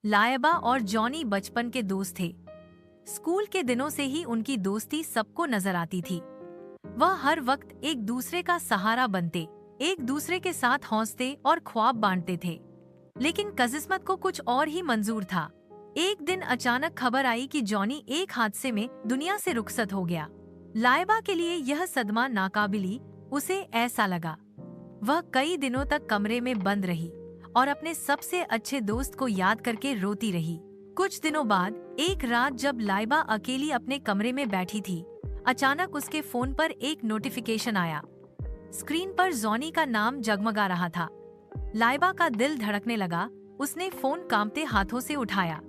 लाइबा और जॉनी बचपन के दोस्त थे। स्कूल के दिनों से ही उनकी दोस्ती सबको नजर आती थी। वह हर वक्त एक दूसरे का सहारा बनते, एक दूसरे के साथ हंसते और ख्वाब बांटते थे। लेकिन किस्मत को कुछ और ही मंजूर था। एक दिन अचानक खबर आई कि जॉनी एक हादसे में दुनिया से रुखसत हो गया। लाइबा के लिए यह सदमा नाकाबिली। उसे ऐसा लगा। वह कई दिनों तक कमरे में बंद रही और अपने सबसे अच्छे दोस्त को याद करके रोती रही। कुछ दिनों बाद एक रात जब लाइबा अकेली अपने कमरे में बैठी थी, अचानक उसके फोन पर एक नोटिफिकेशन आया। स्क्रीन पर जॉनी का नाम जगमगा रहा था। लाइबा का दिल धड़कने लगा। उसने फोन कांपते हाथों से उठाया।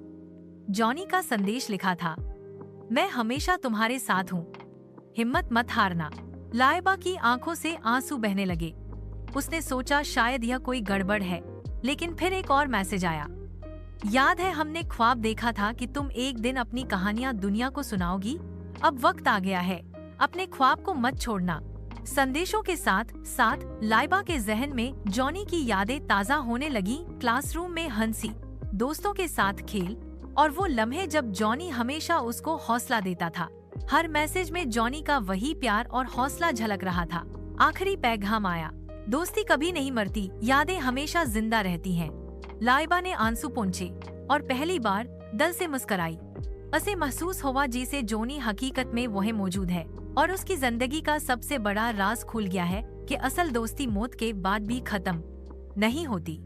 जॉनी का संदेश लिखा था, मैं हमेशा तुम्हारे साथ हूँ, हिम्मत मत हारना। लाइबा की आंखों से आंसू बहने लगे। उसने सोचा शायद यह कोई गड़बड़ है, लेकिन फिर एक और मैसेज आया। याद है हमने ख्वाब देखा था कि तुम एक दिन अपनी कहानियां दुनिया को सुनाओगी। अब वक्त आ गया है, अपने ख्वाब को मत छोड़ना। संदेशों के साथ साथ लाइबा के जहन में जॉनी की यादें ताज़ा होने लगी। क्लासरूम में हंसी, दोस्तों के साथ खेल और वो लम्हे जब जॉनी हमेशा उसको हौसला देता था। हर मैसेज में जॉनी का वही प्यार और हौसला झलक रहा था। आखिरी पैगाम आया, दोस्ती कभी नहीं मरती, यादें हमेशा जिंदा रहती हैं। लाइबा ने आंसू पोंछे और पहली बार दिल से मुस्कुराई। उसे महसूस हुआ जैसे जॉनी हकीकत में वहीं मौजूद है और उसकी जिंदगी का सबसे बड़ा राज खुल गया है कि असल दोस्ती मौत के बाद भी खत्म नहीं होती।